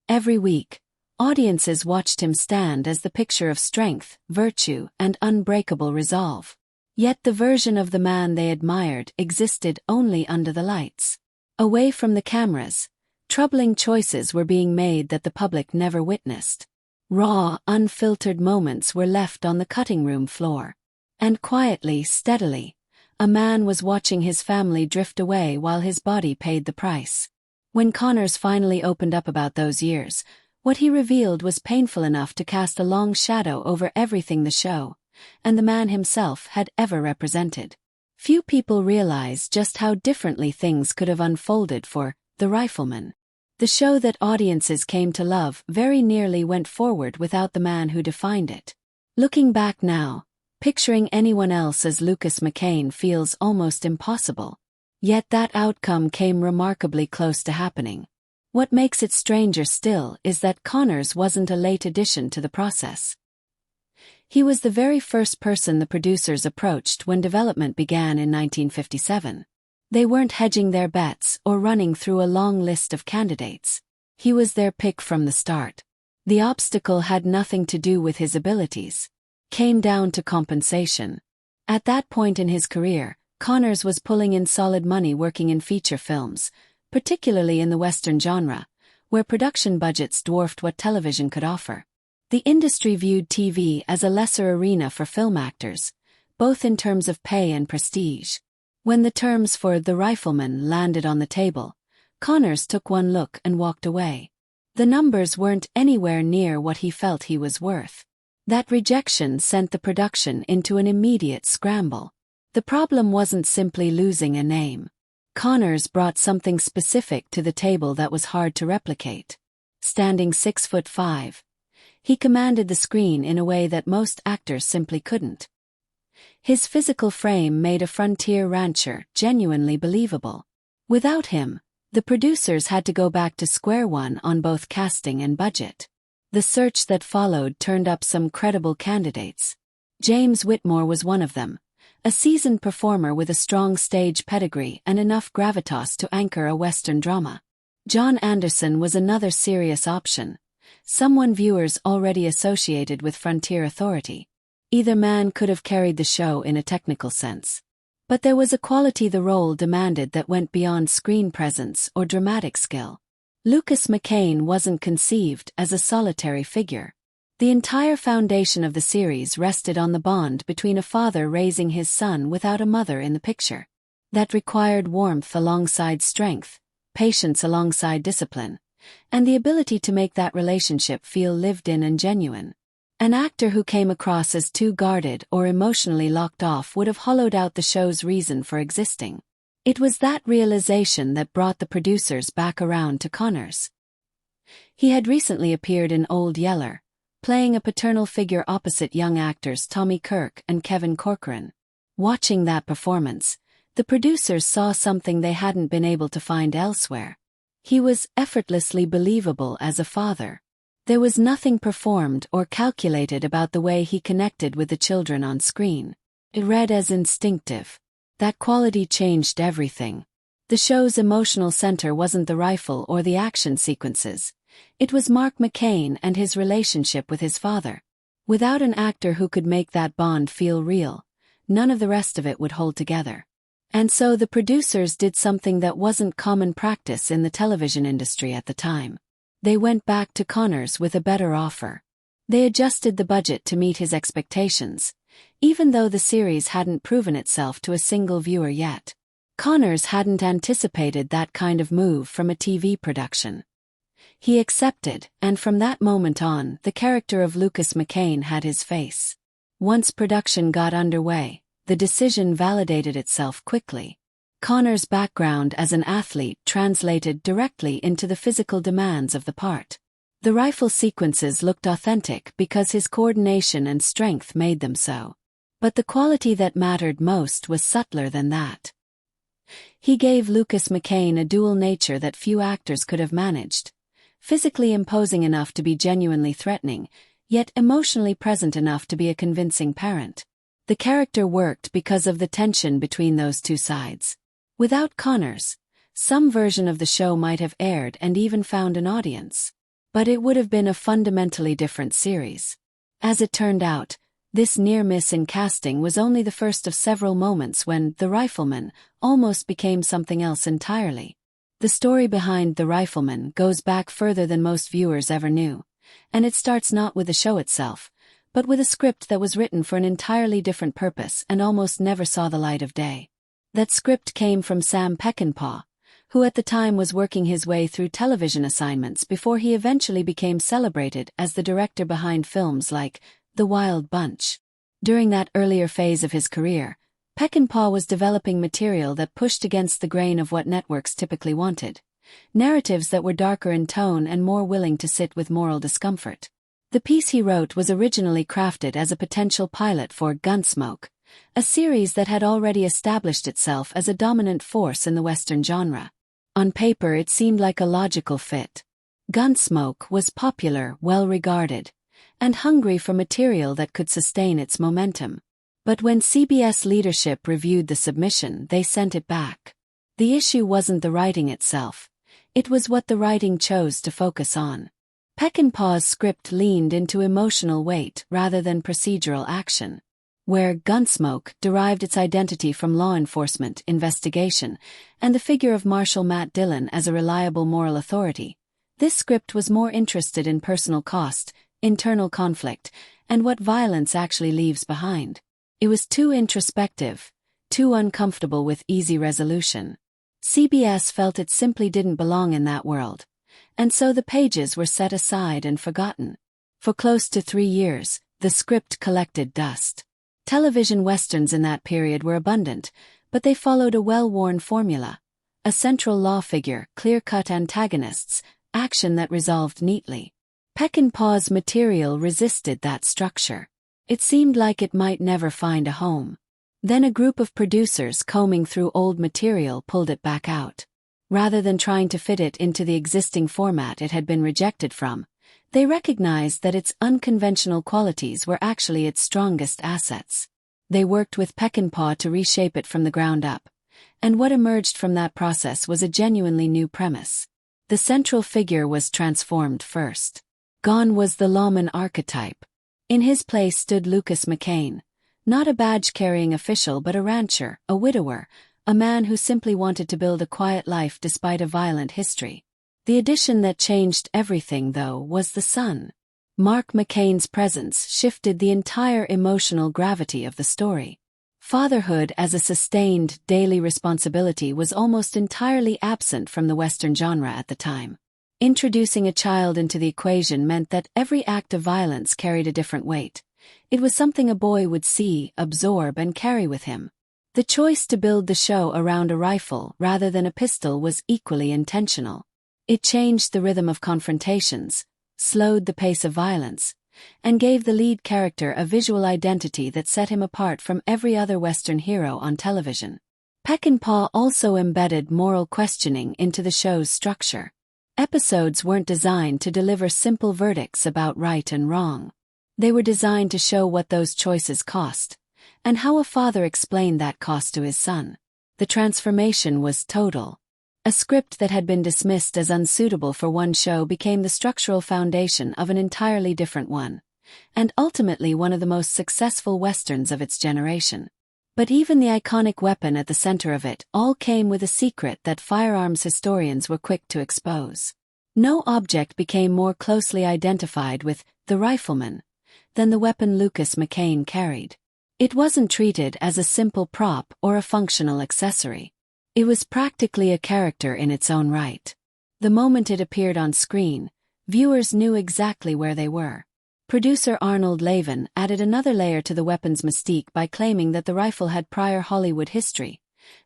Every week, audiences watched him stand as the picture of strength, virtue, and unbreakable resolve. Yet the version of the man they admired existed only under the lights. Away from the cameras, troubling choices were being made that the public never witnessed. Raw, unfiltered moments were left on the cutting room floor. And quietly, steadily, a man was watching his family drift away while his body paid the price. When Connors finally opened up about those years, what he revealed was painful enough to cast a long shadow over everything the show, and the man himself, had ever represented. Few people realize just how differently things could have unfolded for The Rifleman. The show that audiences came to love very nearly went forward without the man who defined it. Looking back now, picturing anyone else as Lucas McCain feels almost impossible. Yet that outcome came remarkably close to happening. What makes it stranger still is that Connors wasn't a late addition to the process. He was the very first person the producers approached when development began in 1957. They weren't hedging their bets or running through a long list of candidates. He was their pick from the start. The obstacle had nothing to do with his abilities. Came down to compensation. At that point in his career, Connors was pulling in solid money working in feature films, particularly in the Western genre, where production budgets dwarfed what television could offer. The industry viewed TV as a lesser arena for film actors, both in terms of pay and prestige. When the terms for The Rifleman landed on the table, Connors took one look and walked away. The numbers weren't anywhere near what he felt he was worth. That rejection sent the production into an immediate scramble. The problem wasn't simply losing a name. Connors brought something specific to the table that was hard to replicate. Standing 6'5", he commanded the screen in a way that most actors simply couldn't. His physical frame made a frontier rancher genuinely believable. Without him, the producers had to go back to square one on both casting and budget. The search that followed turned up some credible candidates. James Whitmore was one of them, a seasoned performer with a strong stage pedigree and enough gravitas to anchor a Western drama. John Anderson was another serious option, someone viewers already associated with frontier authority. Either man could have carried the show in a technical sense. But there was a quality the role demanded that went beyond screen presence or dramatic skill. Lucas McCain wasn't conceived as a solitary figure. The entire foundation of the series rested on the bond between a father raising his son without a mother in the picture. That required warmth alongside strength, patience alongside discipline, and the ability to make that relationship feel lived in and genuine. An actor who came across as too guarded or emotionally locked off would have hollowed out the show's reason for existing. It was that realization that brought the producers back around to Connors. He had recently appeared in Old Yeller, playing a paternal figure opposite young actors Tommy Kirk and Kevin Corcoran. Watching that performance, the producers saw something they hadn't been able to find elsewhere. He was effortlessly believable as a father. There was nothing performed or calculated about the way he connected with the children on screen. It read as instinctive. That quality changed everything. The show's emotional center wasn't the rifle or the action sequences. It was Mark McCain and his relationship with his father. Without an actor who could make that bond feel real, none of the rest of it would hold together. And so the producers did something that wasn't common practice in the television industry at the time. They went back to Connors with a better offer. They adjusted the budget to meet his expectations, even though the series hadn't proven itself to a single viewer yet. Connors hadn't anticipated that kind of move from a TV production. He accepted, and from that moment on, the character of Lucas McCain had his face. Once production got underway, the decision validated itself quickly. Connors' background as an athlete translated directly into the physical demands of the part. The rifle sequences looked authentic because his coordination and strength made them so. But the quality that mattered most was subtler than that. He gave Lucas McCain a dual nature that few actors could have managed. Physically imposing enough to be genuinely threatening, yet emotionally present enough to be a convincing parent. The character worked because of the tension between those two sides. Without Connors, some version of the show might have aired and even found an audience. But it would have been a fundamentally different series. As it turned out, this near miss in casting was only the first of several moments when The Rifleman almost became something else entirely. The story behind The Rifleman goes back further than most viewers ever knew, and it starts not with the show itself, but with a script that was written for an entirely different purpose and almost never saw the light of day. That script came from Sam Peckinpah, who at the time was working his way through television assignments before he eventually became celebrated as the director behind films like The Wild Bunch. During that earlier phase of his career, Peckinpah was developing material that pushed against the grain of what networks typically wanted, narratives that were darker in tone and more willing to sit with moral discomfort. The piece he wrote was originally crafted as a potential pilot for Gunsmoke, a series that had already established itself as a dominant force in the Western genre. On paper it seemed like a logical fit. Gunsmoke was popular, well-regarded, and hungry for material that could sustain its momentum. But when CBS leadership reviewed the submission, they sent it back. The issue wasn't the writing itself. It was what the writing chose to focus on. Peckinpah's script leaned into emotional weight rather than procedural action. Where Gunsmoke derived its identity from law enforcement investigation and the figure of Marshal Matt Dillon as a reliable moral authority, this script was more interested in personal cost, internal conflict, and what violence actually leaves behind. It was too introspective, too uncomfortable with easy resolution. CBS felt it simply didn't belong in that world, and so the pages were set aside and forgotten. For close to 3 years, the script collected dust. Television westerns in that period were abundant, but they followed a well-worn formula. A central law figure, clear-cut antagonists, action that resolved neatly. Peckinpah's material resisted that structure. It seemed like it might never find a home. Then a group of producers combing through old material pulled it back out. Rather than trying to fit it into the existing format it had been rejected from, they recognized that its unconventional qualities were actually its strongest assets. They worked with Peckinpah to reshape it from the ground up, and what emerged from that process was a genuinely new premise. The central figure was transformed first. Gone was the lawman archetype. In his place stood Lucas McCain, not a badge-carrying official but a rancher, a widower, a man who simply wanted to build a quiet life despite a violent history. The addition that changed everything, though, was the son. Mark McCain's presence shifted the entire emotional gravity of the story. Fatherhood as a sustained, daily responsibility was almost entirely absent from the Western genre at the time. Introducing a child into the equation meant that every act of violence carried a different weight. It was something a boy would see, absorb, and carry with him. The choice to build the show around a rifle rather than a pistol was equally intentional. It changed the rhythm of confrontations, slowed the pace of violence, and gave the lead character a visual identity that set him apart from every other Western hero on television. Peckinpah also embedded moral questioning into the show's structure. Episodes weren't designed to deliver simple verdicts about right and wrong. They were designed to show what those choices cost, and how a father explained that cost to his son. The transformation was total. A script that had been dismissed as unsuitable for one show became the structural foundation of an entirely different one, and ultimately one of the most successful westerns of its generation. But even the iconic weapon at the center of it all came with a secret that firearms historians were quick to expose. No object became more closely identified with The Rifleman than the weapon Lucas McCain carried. It wasn't treated as a simple prop or a functional accessory. It was practically a character in its own right. The moment it appeared on screen, viewers knew exactly where they were. Producer Arnold Lavin added another layer to the weapon's mystique by claiming that the rifle had prior Hollywood history,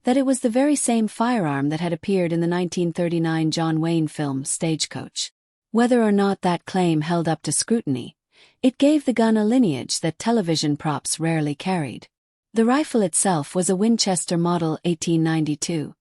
that it was the very same firearm that had appeared in the 1939 John Wayne film Stagecoach. Whether or not that claim held up to scrutiny, it gave the gun a lineage that television props rarely carried. The rifle itself was a Winchester Model 1892,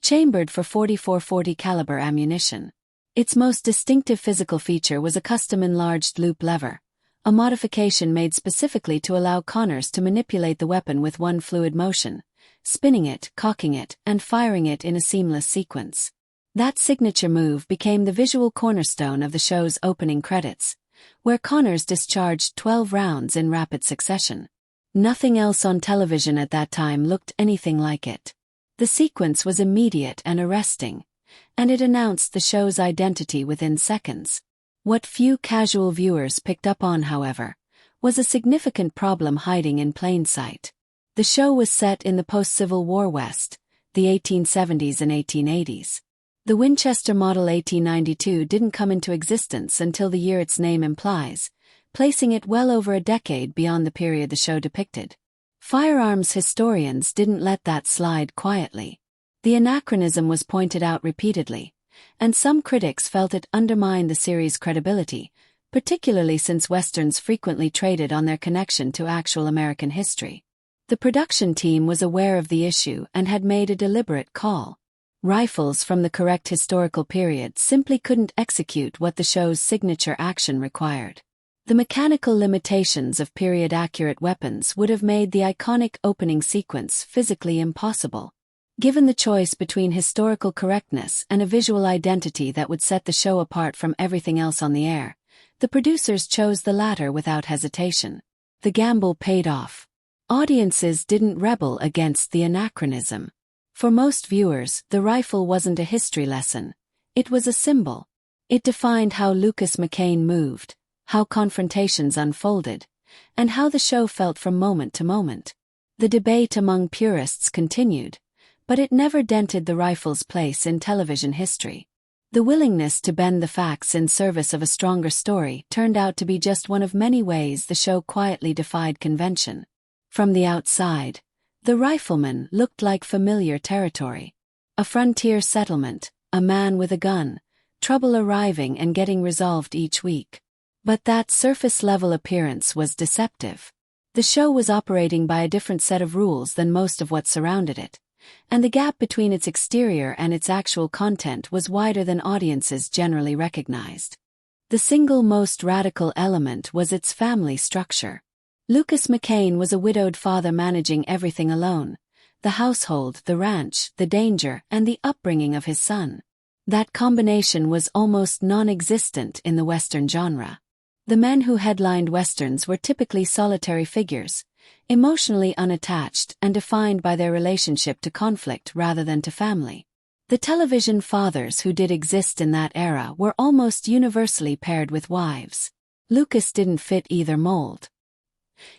chambered for .44-40 caliber ammunition. Its most distinctive physical feature was a custom enlarged loop lever, a modification made specifically to allow Connors to manipulate the weapon with one fluid motion, spinning it, cocking it, and firing it in a seamless sequence. That signature move became the visual cornerstone of the show's opening credits, where Connors discharged 12 rounds in rapid succession. Nothing else on television at that time looked anything like it. The sequence was immediate and arresting, and it announced the show's identity within seconds. What few casual viewers picked up on, however, was a significant problem hiding in plain sight. The show was set in the post-Civil War West, the 1870s and 1880s. The Winchester Model 1892 didn't come into existence until the year its name implies, placing it well over a decade beyond the period the show depicted. Firearms historians didn't let that slide quietly. The anachronism was pointed out repeatedly, and some critics felt it undermined the series' credibility, particularly since Westerns frequently traded on their connection to actual American history. The production team was aware of the issue and had made a deliberate call. Rifles from the correct historical period simply couldn't execute what the show's signature action required. The mechanical limitations of period-accurate weapons would have made the iconic opening sequence physically impossible. Given the choice between historical correctness and a visual identity that would set the show apart from everything else on the air, the producers chose the latter without hesitation. The gamble paid off. Audiences didn't rebel against the anachronism. For most viewers, the rifle wasn't a history lesson. It was a symbol. It defined how Lucas McCain moved, how confrontations unfolded, and how the show felt from moment to moment. The debate among purists continued, but it never dented the rifle's place in television history. The willingness to bend the facts in service of a stronger story turned out to be just one of many ways the show quietly defied convention. From the outside, the Rifleman looked like familiar territory. A frontier settlement, a man with a gun, trouble arriving and getting resolved each week. But that surface-level appearance was deceptive. The show was operating by a different set of rules than most of what surrounded it, and the gap between its exterior and its actual content was wider than audiences generally recognized. The single most radical element was its family structure. Lucas McCain was a widowed father managing everything alone: the household, the ranch, the danger, and the upbringing of his son. That combination was almost non-existent in the Western genre. The men who headlined Westerns were typically solitary figures, emotionally unattached and defined by their relationship to conflict rather than to family. The television fathers who did exist in that era were almost universally paired with wives. Lucas didn't fit either mold.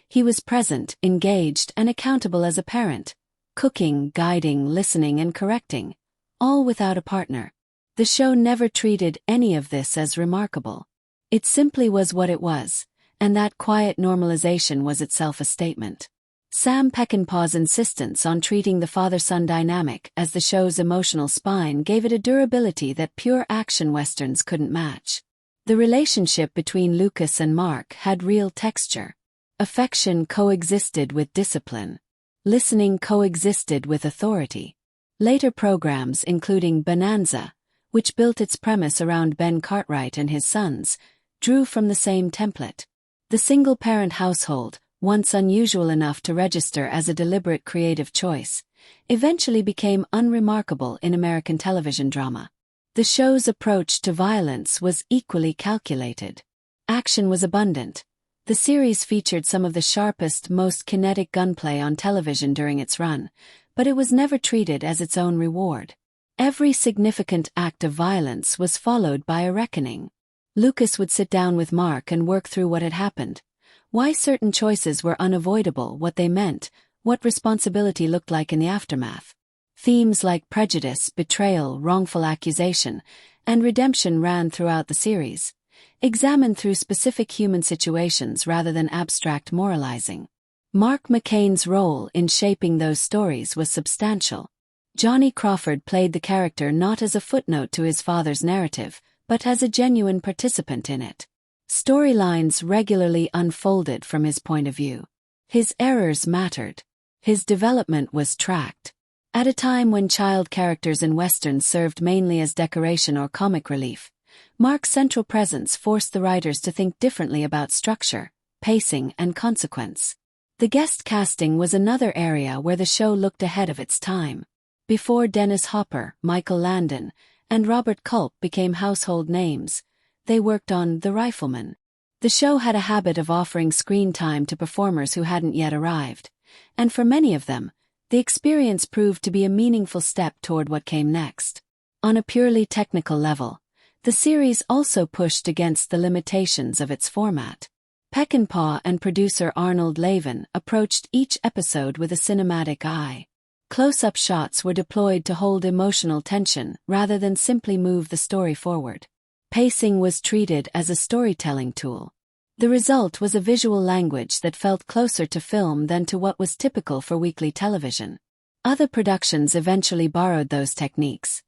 He was present, engaged, and accountable as a parent, cooking, guiding, listening, and correcting, all without a partner. The show never treated any of this as remarkable. It simply was what it was, and that quiet normalization was itself a statement. Sam Peckinpah's insistence on treating the father-son dynamic as the show's emotional spine gave it a durability that pure action westerns couldn't match. The relationship between Lucas and Mark had real texture. Affection coexisted with discipline. Listening coexisted with authority. Later programs, including Bonanza, which built its premise around Ben Cartwright and his sons, drew from the same template. The single-parent household, once unusual enough to register as a deliberate creative choice, eventually became unremarkable in American television drama. The show's approach to violence was equally calculated. Action was abundant. The series featured some of the sharpest, most kinetic gunplay on television during its run, but it was never treated as its own reward. Every significant act of violence was followed by a reckoning. Lucas would sit down with Mark and work through what had happened, why certain choices were unavoidable, what they meant, what responsibility looked like in the aftermath. Themes like prejudice, betrayal, wrongful accusation, and redemption ran throughout the series, examined through specific human situations rather than abstract moralizing. Mark McCain's role in shaping those stories was substantial. Johnny Crawford played the character not as a footnote to his father's narrative, but as a genuine participant in it. Storylines regularly unfolded from his point of view. His errors mattered. His development was tracked. At a time when child characters in Westerns served mainly as decoration or comic relief, Mark's central presence forced the writers to think differently about structure, pacing, and consequence. The guest casting was another area where the show looked ahead of its time. Before Dennis Hopper, Michael Landon, and Robert Culp became household names. They worked on The Rifleman. The show had a habit of offering screen time to performers who hadn't yet arrived, and for many of them, the experience proved to be a meaningful step toward what came next. On a purely technical level, the series also pushed against the limitations of its format. Peckinpah and producer Arnold Lavin approached each episode with a cinematic eye. Close-up shots were deployed to hold emotional tension rather than simply move the story forward. Pacing was treated as a storytelling tool. The result was a visual language that felt closer to film than to what was typical for weekly television. Other productions eventually borrowed those techniques,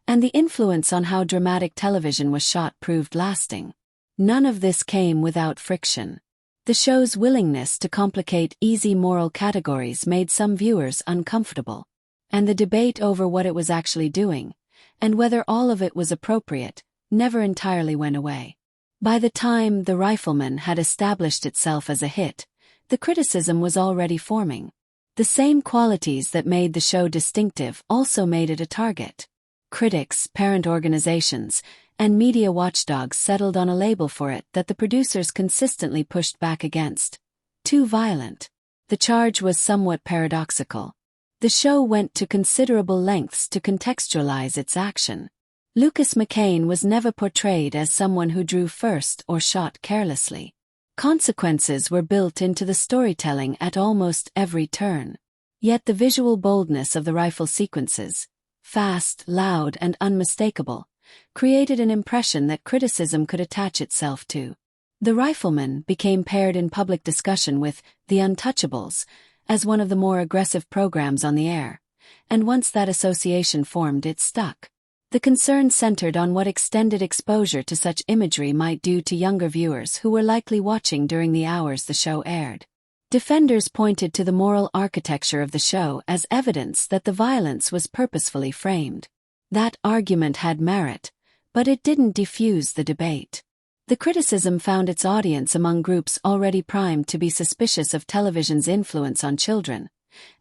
and the influence on how dramatic television was shot proved lasting. None of this came without friction. The show's willingness to complicate easy moral categories made some viewers uncomfortable, and the debate over what it was actually doing, and whether all of it was appropriate, never entirely went away. By the time The Rifleman had established itself as a hit, the criticism was already forming. The same qualities that made the show distinctive also made it a target. Critics, parent organizations, and media watchdogs settled on a label for it that the producers consistently pushed back against. Too violent. The charge was somewhat paradoxical. The show went to considerable lengths to contextualize its action. Lucas McCain was never portrayed as someone who drew first or shot carelessly. Consequences were built into the storytelling at almost every turn. Yet the visual boldness of the rifle sequences, fast, loud, and unmistakable, created an impression that criticism could attach itself to. The Rifleman became paired in public discussion with The Untouchables as one of the more aggressive programs on the air, and once that association formed, it stuck. The concern centered on what extended exposure to such imagery might do to younger viewers who were likely watching during the hours the show aired. Defenders pointed to the moral architecture of the show as evidence that the violence was purposefully framed. That argument had merit, but it didn't defuse the debate. The criticism found its audience among groups already primed to be suspicious of television's influence on children,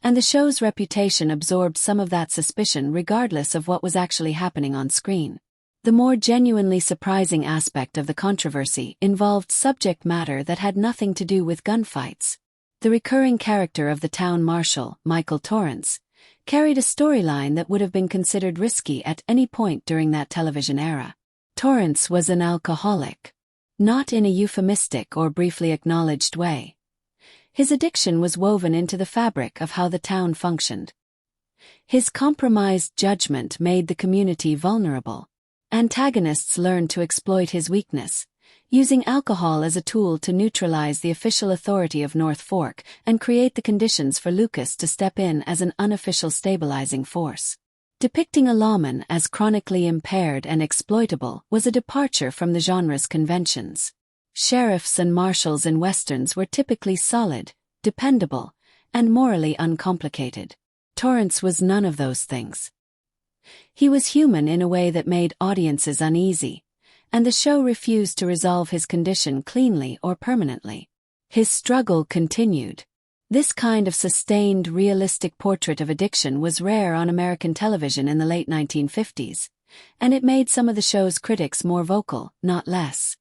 and the show's reputation absorbed some of that suspicion regardless of what was actually happening on screen. The more genuinely surprising aspect of the controversy involved subject matter that had nothing to do with gunfights. The recurring character of the town marshal, Michael Torrance, carried a storyline that would have been considered risky at any point during that television era. Torrance was an alcoholic. Not in a euphemistic or briefly acknowledged way. His addiction was woven into the fabric of how the town functioned. His compromised judgment made the community vulnerable. Antagonists learned to exploit his weakness, using alcohol as a tool to neutralize the official authority of North Fork and create the conditions for Lucas to step in as an unofficial stabilizing force. Depicting a lawman as chronically impaired and exploitable was a departure from the genre's conventions. Sheriffs and marshals in westerns were typically solid, dependable, and morally uncomplicated. Torrance was none of those things. He was human in a way that made audiences uneasy, and the show refused to resolve his condition cleanly or permanently. His struggle continued. This kind of sustained, realistic portrait of addiction was rare on American television in the late 1950s, and it made some of the show's critics more vocal, not less.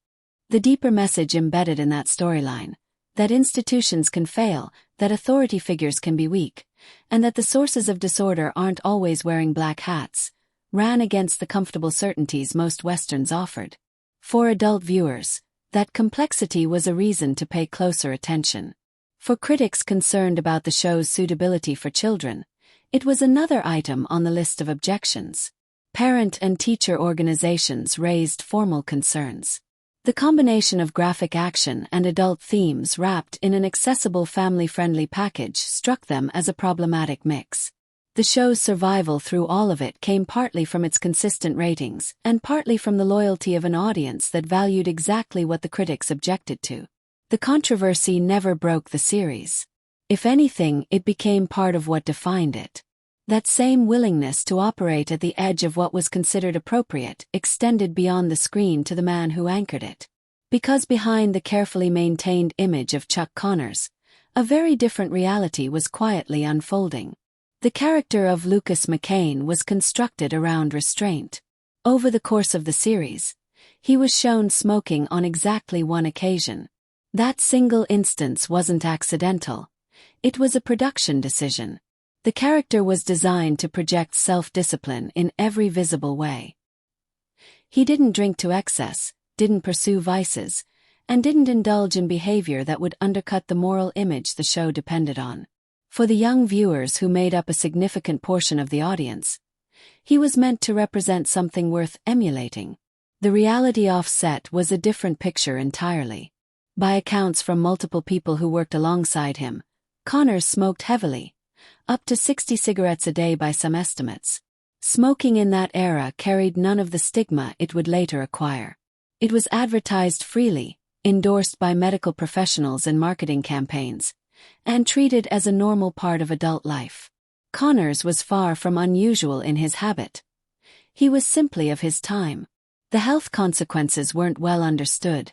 The deeper message embedded in that storyline, that institutions can fail, that authority figures can be weak, and that the sources of disorder aren't always wearing black hats, ran against the comfortable certainties most westerns offered. For adult viewers, that complexity was a reason to pay closer attention. For critics concerned about the show's suitability for children, it was another item on the list of objections. Parent and teacher organizations raised formal concerns. The combination of graphic action and adult themes wrapped in an accessible family-friendly package struck them as a problematic mix. The show's survival through all of it came partly from its consistent ratings and partly from the loyalty of an audience that valued exactly what the critics objected to. The controversy never broke the series. If anything, it became part of what defined it. That same willingness to operate at the edge of what was considered appropriate extended beyond the screen to the man who anchored it. Because behind the carefully maintained image of Chuck Connors, a very different reality was quietly unfolding. The character of Lucas McCain was constructed around restraint. Over the course of the series, he was shown smoking on exactly one occasion. That single instance wasn't accidental. It was a production decision. The character was designed to project self-discipline in every visible way. He didn't drink to excess, didn't pursue vices, and didn't indulge in behavior that would undercut the moral image the show depended on. For the young viewers who made up a significant portion of the audience, he was meant to represent something worth emulating. The reality off-set was a different picture entirely. By accounts from multiple people who worked alongside him, Connors smoked heavily, up to 60 cigarettes a day by some estimates. Smoking in that era carried none of the stigma it would later acquire. It was advertised freely, endorsed by medical professionals in marketing campaigns, and treated as a normal part of adult life. Connors was far from unusual in his habit. He was simply of his time. The health consequences weren't well understood,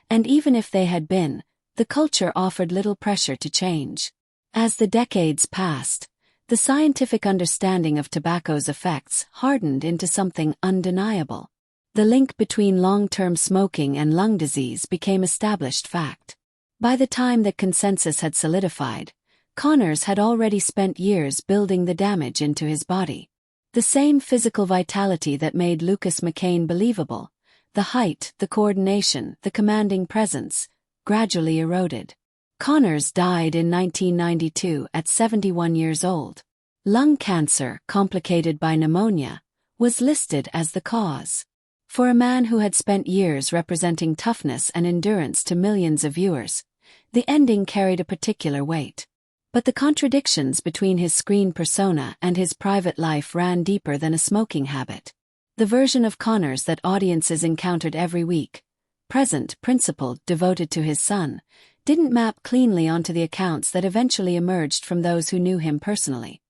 and even if they had been, the culture offered little pressure to change. As the decades passed, the scientific understanding of tobacco's effects hardened into something undeniable. The link between long-term smoking and lung disease became established fact. By the time that consensus had solidified, Connors had already spent years building the damage into his body. The same physical vitality that made Lucas McCain believable, the height, the coordination, the commanding presence, gradually eroded. Connors died in 1992 at 71 years old. Lung cancer, complicated by pneumonia, was listed as the cause. For a man who had spent years representing toughness and endurance to millions of viewers, the ending carried a particular weight. But the contradictions between his screen persona and his private life ran deeper than a smoking habit. The version of Connors that audiences encountered every week, present, principled, devoted to his son, didn't map cleanly onto the accounts that eventually emerged from those who knew him personally.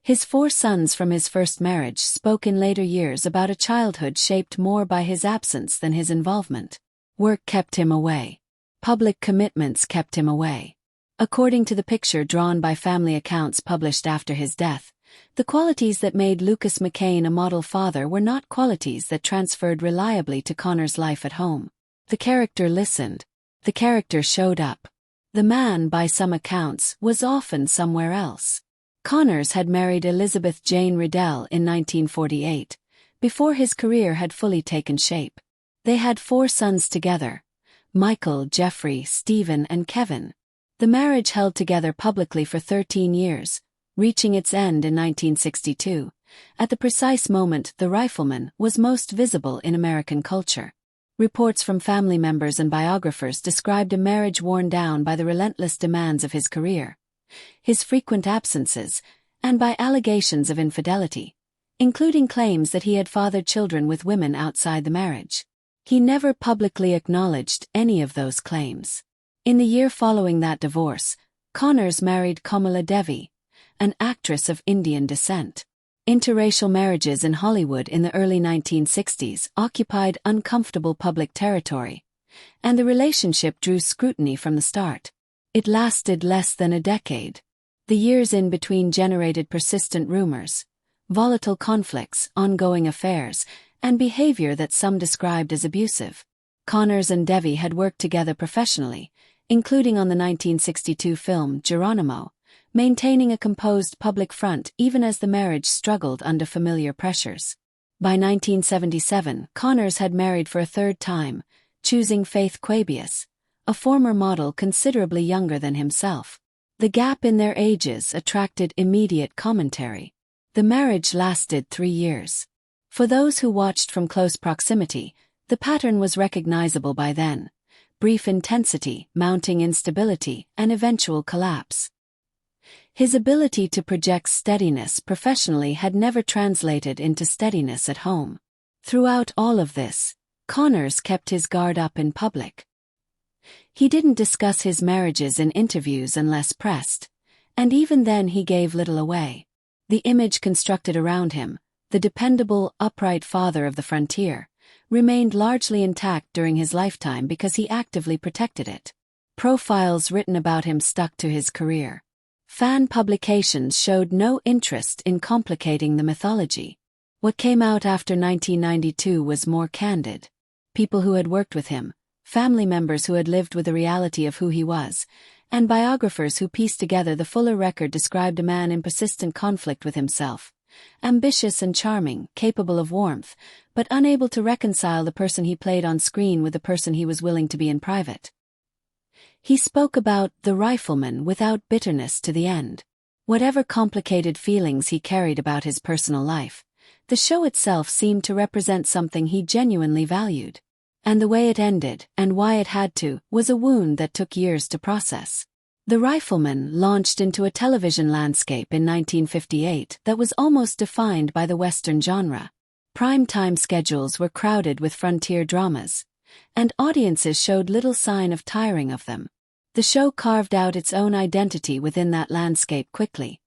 His 4 sons from his first marriage spoke in later years about a childhood shaped more by his absence than his involvement. Work kept him away. Public commitments kept him away. According to the picture drawn by family accounts published after his death, the qualities that made Lucas McCain a model father were not qualities that transferred reliably to Connors' life at home. The character listened. The character showed up. The man, by some accounts, was often somewhere else. Connors had married Elizabeth Jane Riddell in 1948, before his career had fully taken shape. They had 4 sons together: Michael, Jeffrey, Stephen, and Kevin. The marriage held together publicly for 13 years, reaching its end in 1962, at the precise moment the Rifleman was most visible in American culture. Reports from family members and biographers described a marriage worn down by the relentless demands of his career, his frequent absences, and by allegations of infidelity, including claims that he had fathered children with women outside the marriage. He never publicly acknowledged any of those claims. In the year following that divorce, Connors married Kamala Devi, an actress of Indian descent. Interracial marriages in Hollywood in the early 1960s occupied uncomfortable public territory, and the relationship drew scrutiny from the start. It lasted less than a decade. The years in between generated persistent rumors, volatile conflicts, ongoing affairs, and behavior that some described as abusive. Connors and Devi had worked together professionally, including on the 1962 film Geronimo, maintaining a composed public front even as the marriage struggled under familiar pressures. By 1977, Connors had married for a 3rd time, choosing Faith Quabius, a former model considerably younger than himself. The gap in their ages attracted immediate commentary. The marriage lasted 3 years. For those who watched from close proximity, the pattern was recognizable by then: brief intensity, mounting instability, and eventual collapse. His ability to project steadiness professionally had never translated into steadiness at home. Throughout all of this, Connors kept his guard up in public. He didn't discuss his marriages in interviews unless pressed, and even then he gave little away. The image constructed around him, the dependable, upright father of the frontier, remained largely intact during his lifetime because he actively protected it. Profiles written about him stuck to his career. Fan publications showed no interest in complicating the mythology. What came out after 1992 was more candid. People who had worked with him, family members who had lived with the reality of who he was, and biographers who pieced together the fuller record described a man in persistent conflict with himself. Ambitious and charming, capable of warmth, but unable to reconcile the person he played on screen with the person he was willing to be in private. He spoke about the Rifleman without bitterness to the end. Whatever complicated feelings he carried about his personal life, the show itself seemed to represent something he genuinely valued. And the way it ended, and why it had to, was a wound that took years to process. The Rifleman launched into a television landscape in 1958 that was almost defined by the Western genre. Prime-time schedules were crowded with frontier dramas, and audiences showed little sign of tiring of them. The show carved out its own identity within that landscape quickly,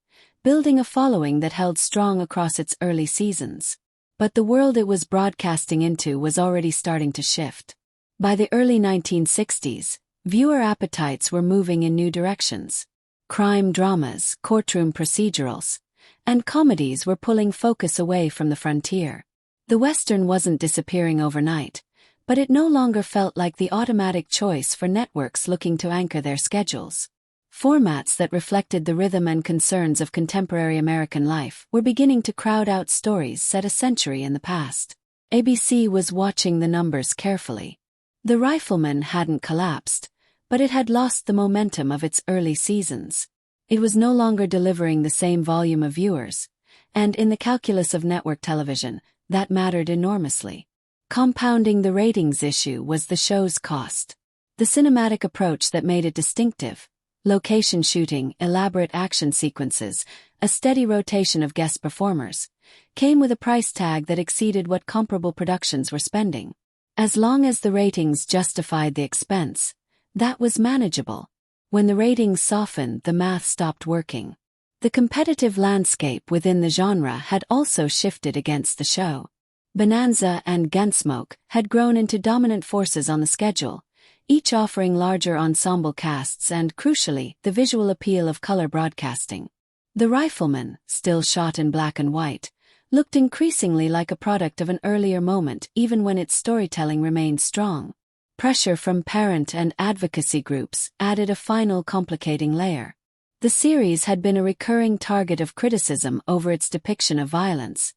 building a following that held strong across its early seasons. But the world it was broadcasting into was already starting to shift. By the early 1960s, viewer appetites were moving in new directions. Crime dramas, courtroom procedurals, and comedies were pulling focus away from the frontier. The Western wasn't disappearing overnight, but it no longer felt like the automatic choice for networks looking to anchor their schedules. Formats that reflected the rhythm and concerns of contemporary American life were beginning to crowd out stories set a century in the past. ABC was watching the numbers carefully. The Rifleman hadn't collapsed, but it had lost the momentum of its early seasons. It was no longer delivering the same volume of viewers, and in the calculus of network television, that mattered enormously. Compounding the ratings issue was the show's cost. The cinematic approach that made it distinctive, location shooting, elaborate action sequences, a steady rotation of guest performers, came with a price tag that exceeded what comparable productions were spending. As long as the ratings justified the expense, that was manageable. When the ratings softened, the math stopped working. The competitive landscape within the genre had also shifted against the show. Bonanza and Gunsmoke had grown into dominant forces on the schedule, each offering larger ensemble casts and, crucially, the visual appeal of color broadcasting. The Rifleman, still shot in black and white, looked increasingly like a product of an earlier moment even when its storytelling remained strong. Pressure from parent and advocacy groups added a final complicating layer. The series had been a recurring target of criticism over its depiction of violence,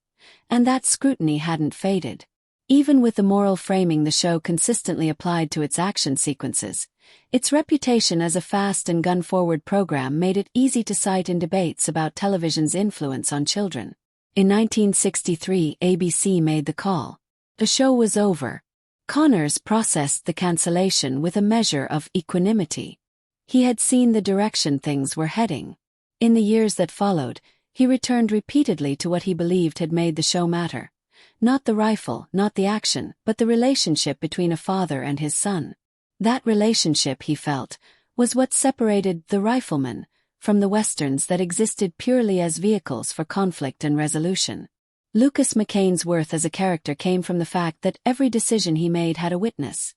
and that scrutiny hadn't faded. Even with the moral framing the show consistently applied to its action sequences, its reputation as a fast and gun-forward program made it easy to cite in debates about television's influence on children. In 1963, ABC made the call. The show was over. Connors processed the cancellation with a measure of equanimity. He had seen the direction things were heading. In the years that followed, he returned repeatedly to what he believed had made the show matter. Not the rifle, not the action, but the relationship between a father and his son. That relationship, he felt, was what separated the Rifleman from the westerns that existed purely as vehicles for conflict and resolution. Lucas McCain's worth as a character came from the fact that every decision he made had a witness.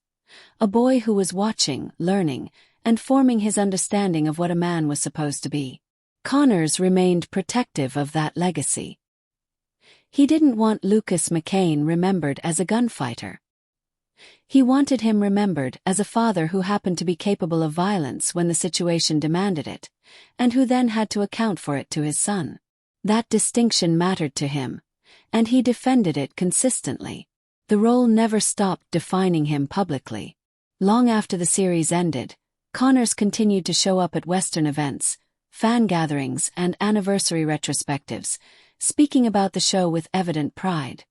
A boy who was watching, learning, and forming his understanding of what a man was supposed to be. Connors remained protective of that legacy. He didn't want Lucas McCain remembered as a gunfighter. He wanted him remembered as a father who happened to be capable of violence when the situation demanded it, and who then had to account for it to his son. That distinction mattered to him, and he defended it consistently. The role never stopped defining him publicly. Long after the series ended, Connors continued to show up at Western events, fan gatherings, and anniversary retrospectives, speaking about the show with evident pride.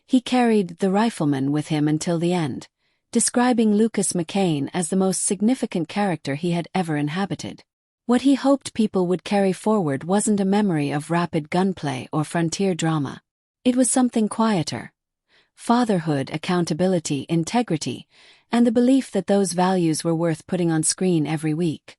He carried the Rifleman with him until the end, describing Lucas McCain as the most significant character he had ever inhabited. What he hoped people would carry forward wasn't a memory of rapid gunplay or frontier drama. It was something quieter. Fatherhood, accountability, integrity, and the belief that those values were worth putting on screen every week.